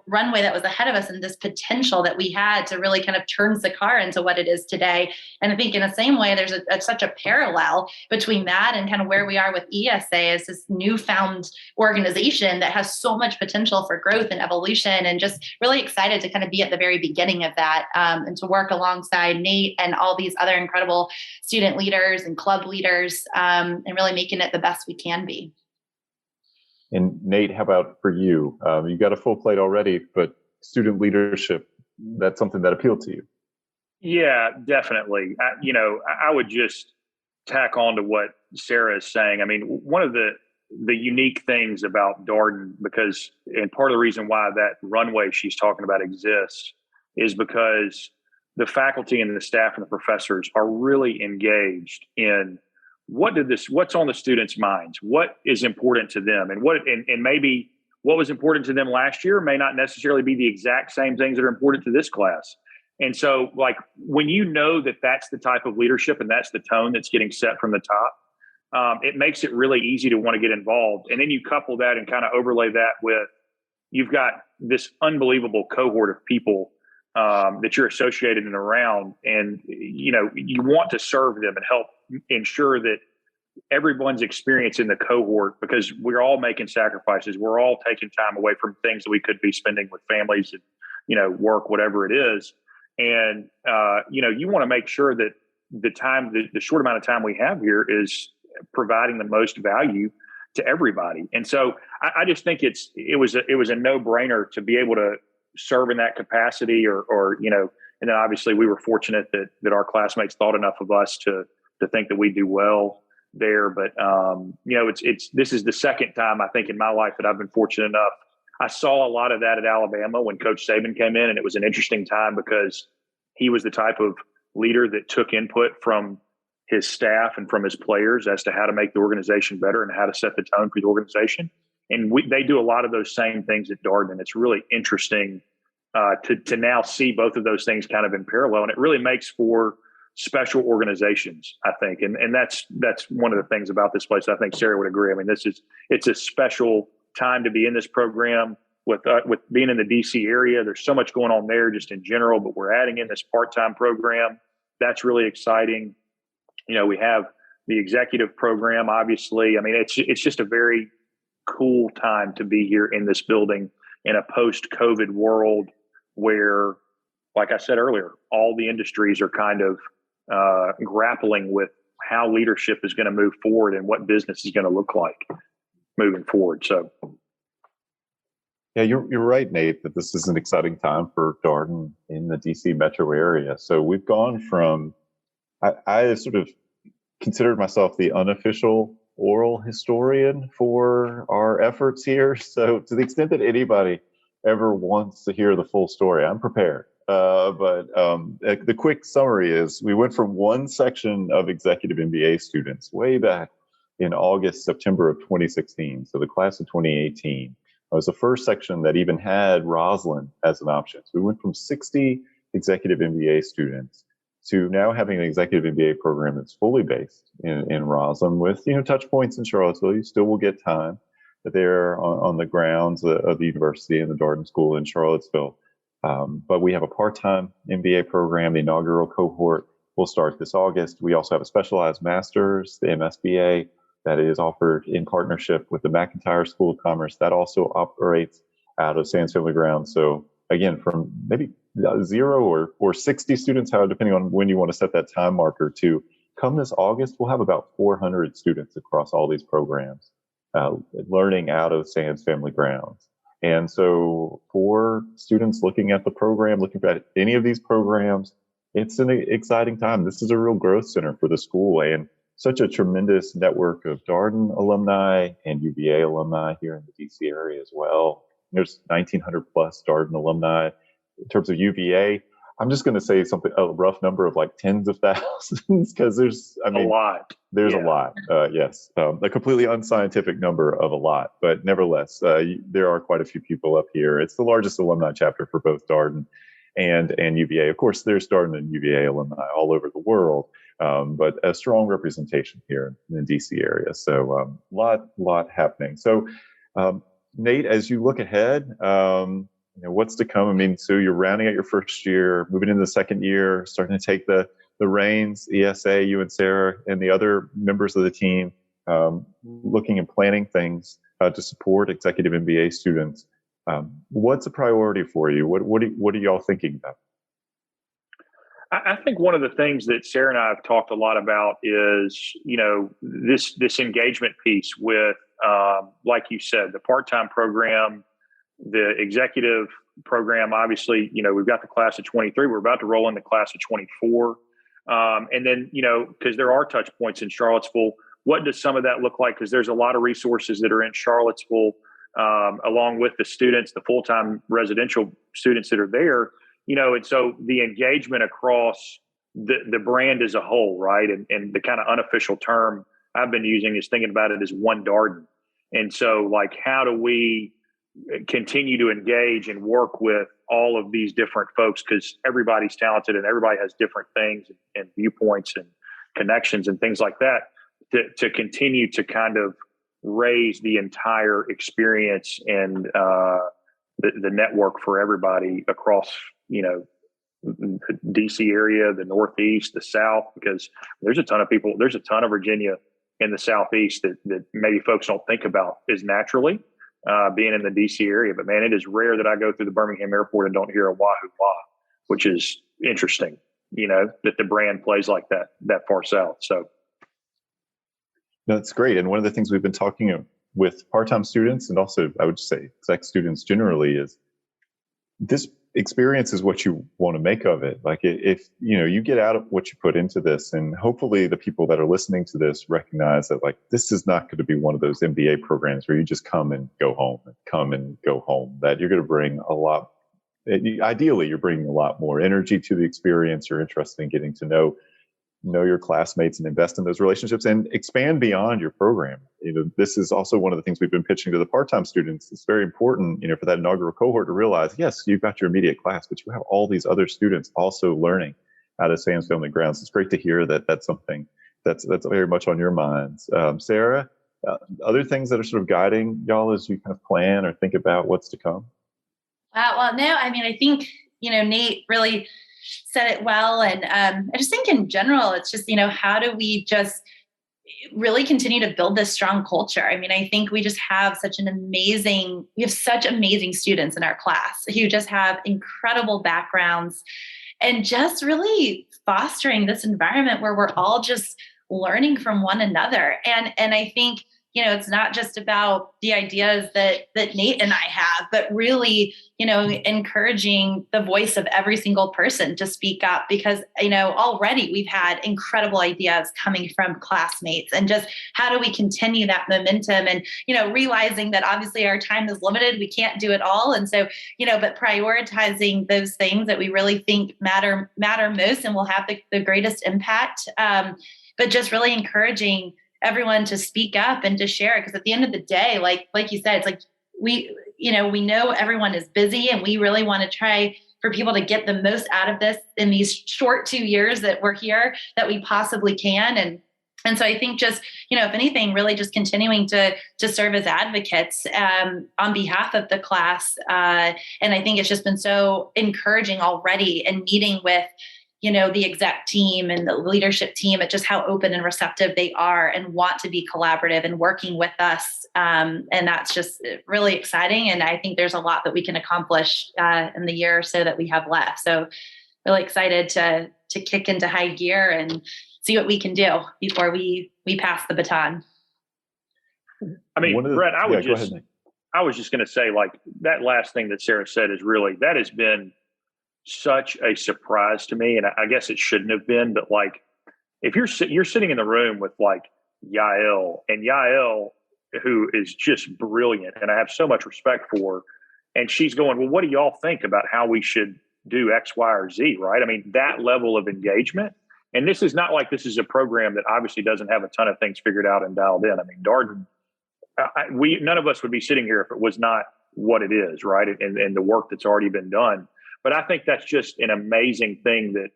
runway that was ahead of us and this potential that we had to really kind of turn Sakara into what it is today. And I think in the same way, there's such a parallel between that and kind of where we are with ESA as this newfound organization that has so much potential for growth and evolution, and just really excited to kind of be at the very beginning of that, and to work alongside Nate and all these other incredible student leaders and club leaders, and really making it the best we can be. And Nate, how about for you? You got a full plate already, but student leadership, that's something that appealed to you. Yeah, definitely. I would just tack on to what Sarah is saying. I mean, one of the unique things about Darden, and part of the reason why that runway she's talking about exists, is because the faculty and the staff and the professors are really engaged in what's on the students' minds, what is important to them, and maybe what was important to them last year may not necessarily be the exact same things that are important to this class. And so, like, when you know that that's the type of leadership and that's the tone that's getting set from the top, it makes it really easy to want to get involved. And then you couple that and kind of overlay that with, you've got this unbelievable cohort of people that you're associated and around, and you want to serve them and help ensure that everyone's experience in the cohort, because we're all making sacrifices, we're all taking time away from things that we could be spending with families and work, whatever it is. And you want to make sure that the short amount of time we have here is providing the most value to everybody. And so I just think it was a no-brainer to be able to serve in that capacity, or and then obviously we were fortunate that our classmates thought enough of us to think that we do well there. But this is the second time I think in my life that I've been fortunate enough. I saw a lot of that at Alabama when Coach Saban came in, and it was an interesting time because he was the type of leader that took input from his staff and from his players as to how to make the organization better and how to set the tone for the organization. And they do a lot of those same things at Darden. And it's really interesting to now see both of those things kind of in parallel. And it really makes for special organizations, I think. And that's one of the things about this place. I think Sarah would agree. I mean, it's a special time to be in this program with being in the DC area. There's so much going on there just in general, but we're adding in this part-time program. That's really exciting. We have the executive program, obviously. I mean, it's just a very cool time to be here in this building in a post-COVID world where, like I said earlier, all the industries are kind of grappling with how leadership is going to move forward and what business is going to look like moving forward. So, yeah, you're right, Nate, that this is an exciting time for Darden in the DC metro area. So we've gone from, I sort of considered myself the unofficial oral historian for our efforts here. So to the extent that anybody ever wants to hear the full story, I'm prepared. But the quick summary is we went from one section of Executive MBA students way back in August, September of 2016. So the class of 2018 was the first section that even had Roslyn as an option. So we went from 60 Executive MBA students to now having an Executive MBA program that's fully based in Roslyn with, touch points in Charlottesville. You still will get time there on the grounds of the university and the Darden School in Charlottesville. But we have a part-time MBA program. The inaugural cohort will start this August. We also have a specialized master's, the MSBA, that is offered in partnership with the McIntyre School of Commerce. That also operates out of Sands Family Grounds. So again, from maybe 0 or 60 students, depending on when you want to set that time marker, to come this August, we'll have about 400 students across all these programs learning out of Sands Family Grounds. And so for students looking at the program, looking at any of these programs, it's an exciting time. This is a real growth center for the school, and such a tremendous network of Darden alumni and UVA alumni here in the DC area as well. There's 1,900 plus Darden alumni. In terms of UVA, I'm just going to say something, a rough number of like tens of thousands, because a lot. There's a lot. Yes. A completely unscientific number of a lot, but nevertheless, there are quite a few people up here. It's the largest alumni chapter for both Darden and UVA. Of course, there's Darden and UVA alumni all over the world, but a strong representation here in the DC area. So lot happening. So Nate, as you look ahead, what's to come? I mean, so you're rounding out your first year, moving into the second year, starting to take the reins, ESA, you and Sarah and the other members of the team, looking and planning things to support executive MBA students. What's a priority for you? What are y'all thinking about? I think one of the things that Sarah and I have talked a lot about is, this engagement piece with, like you said, the part-time program, the executive program. Obviously, we've got the class of 23. We're about to roll in the class of 24. And then, because there are touch points in Charlottesville, what does some of that look like? Because there's a lot of resources that are in Charlottesville, along with the students, the full-time residential students that are there, and so the engagement across the brand as a whole, right? And the kind of unofficial term I've been using is thinking about it as one Darden. And so, like, how do we continue to engage and work with all of these different folks, because everybody's talented and everybody has different things and viewpoints and connections and things like that, to continue to kind of raise the entire experience and the network for everybody across, the DC area, the Northeast, the South, because there's a ton of people, there's a ton of Virginia in the Southeast that maybe folks don't think about as naturally being in the DC area. But man, it is rare that I go through the Birmingham airport and don't hear a wahoo wah, which is interesting, that the brand plays like that far south. So that's great. And one of the things we've been talking with part-time students, and also I would just say exec students generally, is this experience is what you want to make of it. Like, if you get out of what you put into this, and hopefully the people that are listening to this recognize that, like, this is not going to be one of those MBA programs where you just come and go home, that you're going to bring a lot. Ideally, you're bringing a lot more energy to the experience. You're interested in getting to know your classmates and invest in those relationships and expand beyond your program. This is also one of the things we've been pitching to the part-time students. It's very important, for that inaugural cohort to realize, yes, you've got your immediate class, but you have all these other students also learning out of Sam's Family Grounds. It's great to hear that that's something that's very much on your minds. Sarah, other things that are sort of guiding y'all as you kind of plan or think about what's to come? Well, no, I mean, I think, Nate really said it well. And I just think in general, it's just, how do we just really continue to build this strong culture? I mean, I think we just have such amazing students in our class who just have incredible backgrounds, and just really fostering this environment where we're all just learning from one another. And I think, it's not just about the ideas that Nate and I have, but really, encouraging the voice of every single person to speak up, because, already we've had incredible ideas coming from classmates, and just how do we continue that momentum, and, realizing that obviously our time is limited, we can't do it all. And so, but prioritizing those things that we really think matter most and will have the greatest impact. But just really encouraging everyone to speak up and to share, because at the end of the day, like you said, it's like we know everyone is busy, and we really want to try for people to get the most out of this in these short 2 years that we're here that we possibly can. And so I think just, if anything, really just continuing to serve as advocates on behalf of the class. And I think it's just been so encouraging already, and meeting with the exec team and the leadership team, at just how open and receptive they are and want to be collaborative and working with us. And that's just really exciting. And I think there's a lot that we can accomplish in the year or so that we have left. So really excited to kick into high gear and see what we can do before we pass the baton. I mean, Brett, I was just going to say, like, that last thing that Sarah said is really, that has been such a surprise to me. And I guess it shouldn't have been, but like, if you're sitting in the room with like Yael, who is just brilliant and I have so much respect for, and she's going, well, what do y'all think about how we should do X, Y, or Z, right? I mean, that level of engagement. And this is not like this is a program that obviously doesn't have a ton of things figured out and dialed in. I mean, Darden, none of us would be sitting here if it was not what it is, right? And the work that's already been done. But I think that's just an amazing thing that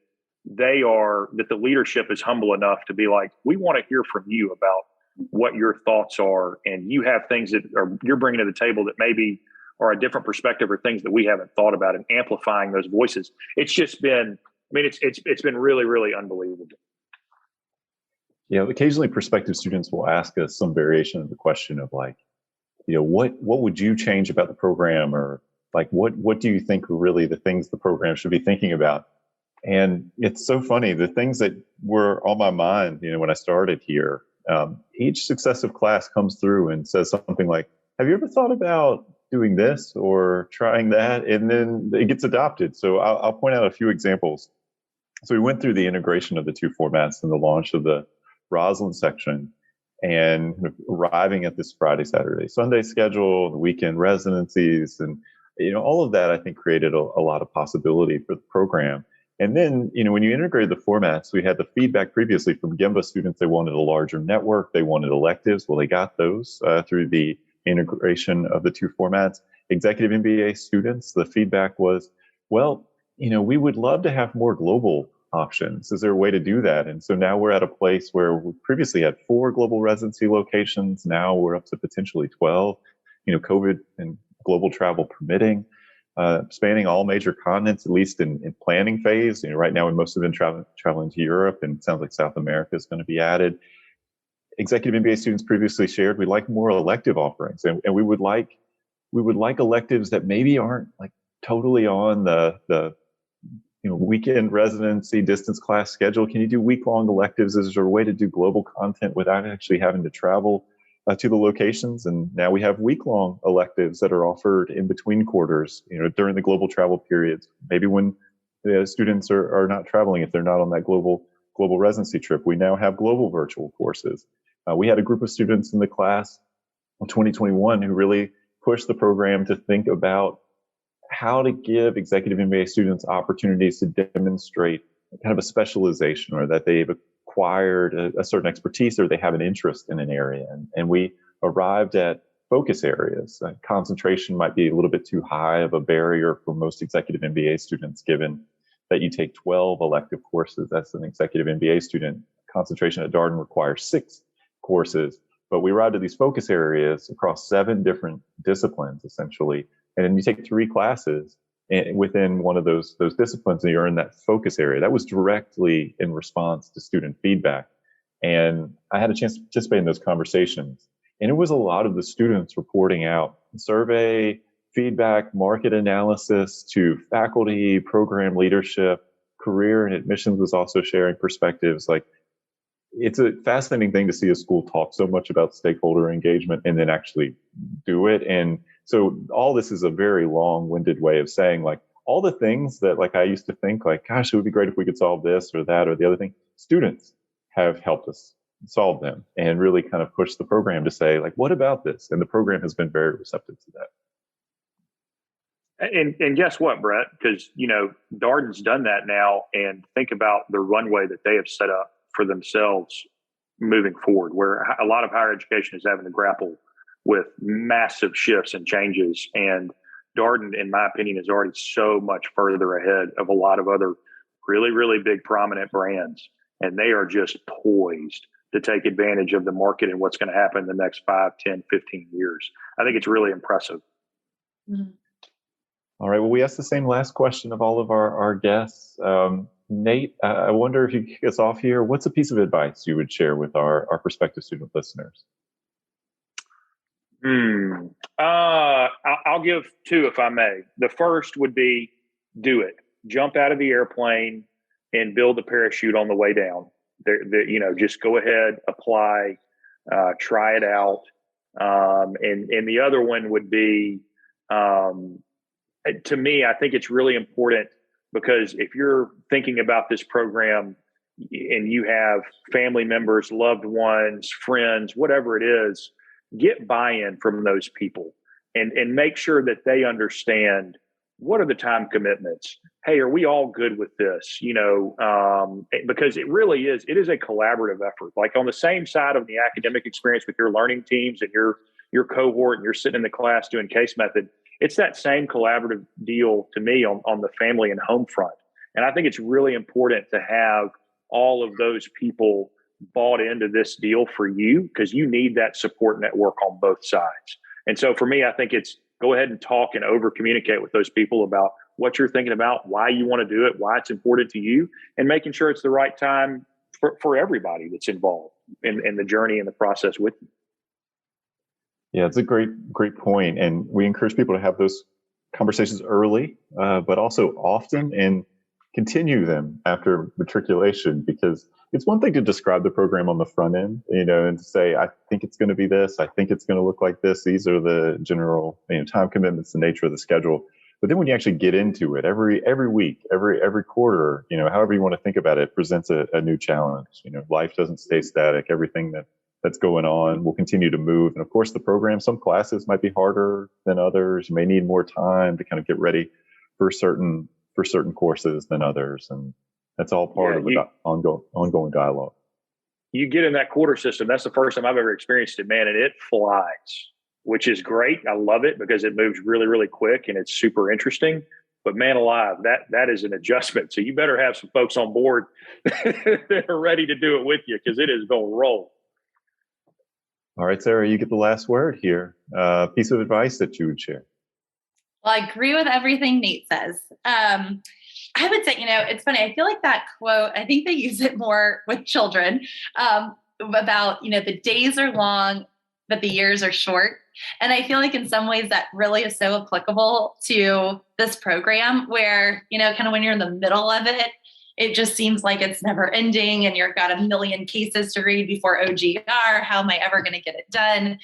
that the leadership is humble enough to be like, we want to hear from you about what your thoughts are. And you have things that you're bringing to the table that maybe are a different perspective or things that we haven't thought about, and amplifying those voices. It's just been, I mean, it's been really, really unbelievable. Yeah, occasionally prospective students will ask us some variation of the question of like, what would you change about the program, or like what do you think are really the things the program should be thinking about? And it's so funny, the things that were on my mind, when I started here, each successive class comes through and says something like, have you ever thought about doing this or trying that? And then it gets adopted. So I'll point out a few examples. So we went through the integration of the two formats and the launch of the Roslyn section, and arriving at this Friday, Saturday, Sunday schedule, the weekend residencies, and all of that I think created a lot of possibility for the program. And then, when you integrated the formats, we had the feedback previously from GEMBA students. They wanted a larger network. They wanted electives. Well, they got those through the integration of the two formats. Executive MBA students, the feedback was, well, we would love to have more global options. Is there a way to do that? And so now we're at a place where we previously had 4 global residency locations. Now we're up to potentially 12, COVID and global travel permitting. Spanning all major continents, at least in planning phase. Right now, most of them traveling to Europe, and it sounds like South America is going to be added. Executive MBA students previously shared we'd like more elective offerings, and we would like electives that maybe aren't like totally on the weekend residency distance class schedule. Can you do week-long electives? Is there a way to do global content without actually having to travel to the locations? And now we have week-long electives that are offered in between quarters, during the global travel periods, maybe when the students are not traveling, if they're not on that global residency trip. We now have global virtual courses. We had a group of students in the class in 2021 who really pushed the program to think about how to give executive MBA students opportunities to demonstrate kind of a specialization, or that they've acquired a certain expertise, or they have an interest in an area. And we arrived at focus areas. Concentration might be a little bit too high of a barrier for most executive MBA students, given that you take 12 elective courses. As an executive MBA student, concentration at Darden requires 6 courses. But we arrived at these focus areas across 7 different disciplines, essentially. And then you take 3 classes within one of those disciplines, and you're in that focus area. That was directly in response to student feedback. And I had a chance to participate in those conversations. And it was a lot of the students reporting out survey, feedback, market analysis to faculty, program leadership, career and admissions was also sharing perspectives. Like, it's a fascinating thing to see a school talk so much about stakeholder engagement and then actually do it. And so all this is a very long-winded way of saying, like, all the things that, like, I used to think, like, gosh, it would be great if we could solve this or that or the other thing. Students have helped us solve them and really kind of push the program to say, like, what about this? And the program has been very receptive to that. And guess what, Brett? Because, Darden's done that now, and think about the runway that they have set up for themselves moving forward, where a lot of higher education is having to grapple with massive shifts and changes. And Darden, in my opinion, is already so much further ahead of a lot of other really, really big prominent brands. And they are just poised to take advantage of the market and what's going to happen in the next 5, 10, 15 years. I think it's really impressive. Mm-hmm. All right. Well, we asked the same last question of all of our guests. Nate, I wonder if you could kick us off here. What's a piece of advice you would share with our prospective student listeners? I'll give 2, if I may. The first would be, do it. Jump out of the airplane and build a parachute on the way down. Just go ahead, apply, try it out. And the other one would be, to me, I think it's really important, because if you're thinking about this program and you have family members, loved ones, friends, whatever it is, get buy-in from those people and make sure that they understand what are the time commitments. hey, are we all good with this? Because it really is, it is a collaborative effort. Like on the same side of the academic experience with your learning teams and your cohort, and you're sitting in the class doing case method, it's that same collaborative deal to me on the family and home front. And I think it's really important to have all of those people bought into this deal for you, because you need that support network on both sides. And so for me, I think it's go ahead and talk and over communicate with those people about what you're thinking about, why you want to do it, why it's important to you, and making sure it's the right time for everybody that's involved in the journey and the process with you. Yeah, it's a great point. And we encourage people to have those conversations early, but also often, and continue them after matriculation, because it's one thing to describe the program on the front end, and to say, I think it's going to be this, I think it's going to look like this. These are the general time commitments, the nature of the schedule. But then when you actually get into it, every week, every quarter, however you want to think about it, presents a new challenge. Life doesn't stay static. Everything that's going on will continue to move. And of course, the program, some classes might be harder than others. You may need more time to kind of get ready for certain courses than others. And that's all part of the ongoing dialogue. You get in that quarter system. That's the first time I've ever experienced it, man. And it flies, which is great. I love it because it moves really, really quick and it's super interesting. But man alive, that is an adjustment. So you better have some folks on board that are ready to do it with you, because it is going to roll. All right, Sarah, you get the last word here. Piece of advice that you would share. Well, I agree with everything Nate says. I would say, it's funny. I feel like that quote, I think they use it more with children about, the days are long, but the years are short. And I feel like in some ways that really is so applicable to this program where, kind of when you're in the middle of it, it just seems like it's never ending and you've got a million cases to read before OGR. How am I ever going to get it done?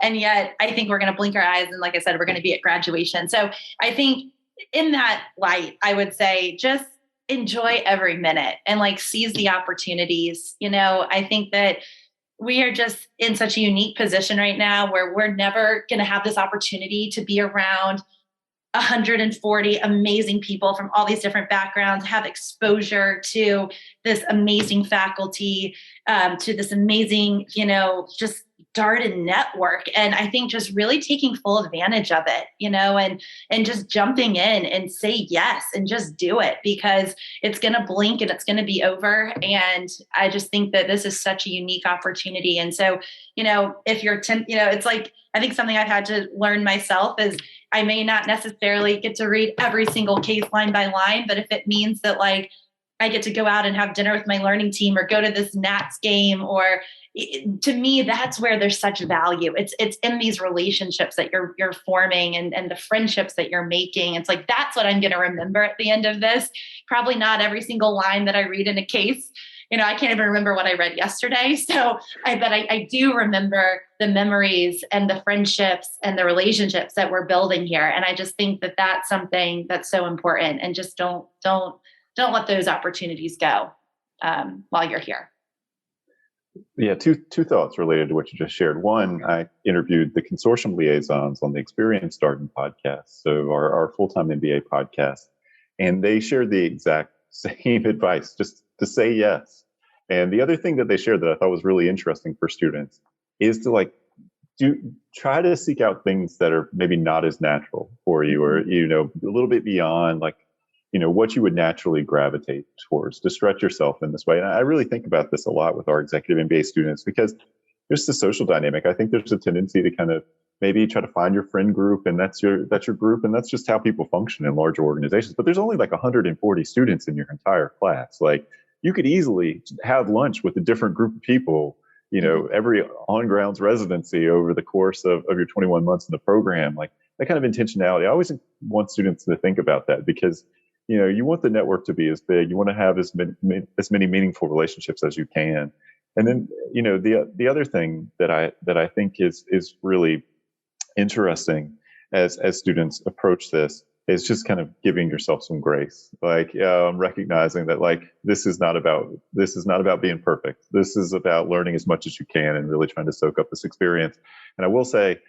And yet I think we're going to blink our eyes. And like I said, we're going to be at graduation. So I think in that light, I would say just enjoy every minute and seize the opportunities. I think that we are just in such a unique position right now where we're never going to have this opportunity to be around 140 amazing people from all these different backgrounds, have exposure to this amazing faculty, to this amazing, just Darden network. And I think just really taking full advantage of it, and just jumping in and say yes and just do it, because it's going to blink and it's going to be over. And I just think that this is such a unique opportunity. And so, if you're, it's like, I think something I've had to learn myself is I may not necessarily get to read every single case line by line, but if it means that I get to go out and have dinner with my learning team or go to this Nats game, or to me, that's where there's such value. It's in these relationships that you're forming and the friendships that you're making. It's like, that's what I'm going to remember at the end of this. Probably not every single line that I read in a case. I can't even remember what I read yesterday. So I do remember the memories and the friendships and the relationships that we're building here. And I just think that that's something that's so important, and just don't let those opportunities go while you're here. Yeah, two thoughts related to what you just shared. One, I interviewed the consortium liaisons on the Experience Darden podcast, so our full-time MBA podcast, and they shared the exact same advice, just to say yes. And the other thing that they shared that I thought was really interesting for students is to try to seek out things that are maybe not as natural for you, or a little bit beyond what you would naturally gravitate towards, to stretch yourself in this way. And I really think about this a lot with our executive MBA students, because there's the social dynamic. I think there's a tendency to kind of maybe try to find your friend group, and that's your group, and that's just how people function in larger organizations. But there's only 140 students in your entire class. You could easily have lunch with a different group of people, every on-grounds residency over the course of your 21 months in the program. That kind of intentionality. I always want students to think about that, because you want the network to be as big. You want to have as many meaningful relationships as you can. And then, the other thing that I think is really interesting as students approach this is just kind of giving yourself some grace, recognizing that this is not about being perfect. This is about learning as much as you can and really trying to soak up this experience. And I will say,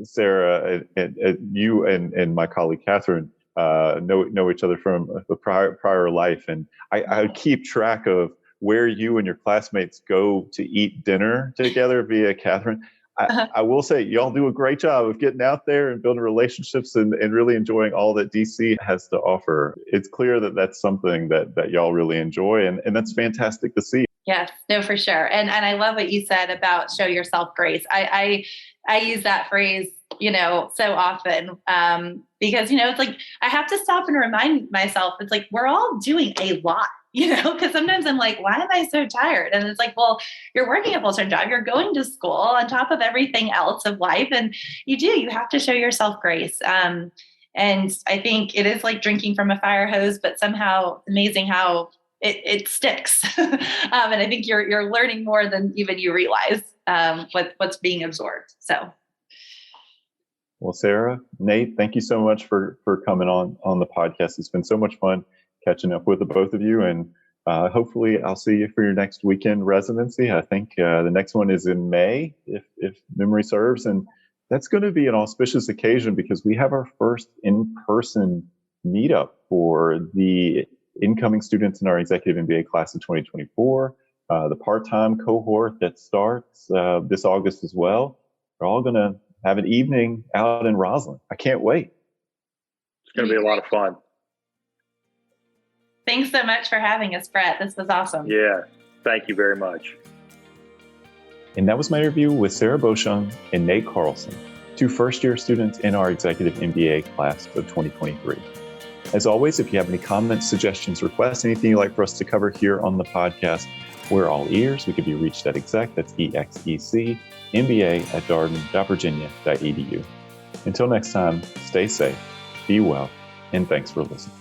Sarah, and you and my colleague Catherine, know each other from a prior life. And I keep track of where you and your classmates go to eat dinner together via Catherine. I will say y'all do a great job of getting out there and building relationships and really enjoying all that DC has to offer. It's clear that that's something that y'all really enjoy, and that's fantastic to see. Yes, no, for sure. And I love what you said about show yourself grace. I use that phrase, so often because, it's like I have to stop and remind myself, it's like we're all doing a lot. Because sometimes I'm like, why am I so tired? And it's like, well, you're working a full-time job, you're going to school on top of everything else of life. And you have to show yourself grace. And I think it is like drinking from a fire hose, but somehow amazing how it sticks. And I think you're learning more than even you realize with what's being absorbed. So. Well, Sarah, Nate, thank you so much for coming on the podcast. It's been so much fun catching up with the both of you, and hopefully I'll see you for your next weekend residency. I think the next one is in May, if memory serves, and that's going to be an auspicious occasion because we have our first in-person meetup for the incoming students in our Executive MBA class of 2024, the part-time cohort that starts this August as well. We're all going to have an evening out in Roslyn. I can't wait. It's going to be a lot of fun. Thanks so much for having us, Brett. This was awesome. Yeah, thank you very much. And that was my interview with Sarah Boschung and Nate Carlson, two first-year students in our Executive MBA class of 2023. As always, if you have any comments, suggestions, requests, anything you'd like for us to cover here on the podcast, we're all ears. We could be reached at exec, that's EXEC, MBA@darden.virginia.edu. Until next time, stay safe, be well, and thanks for listening.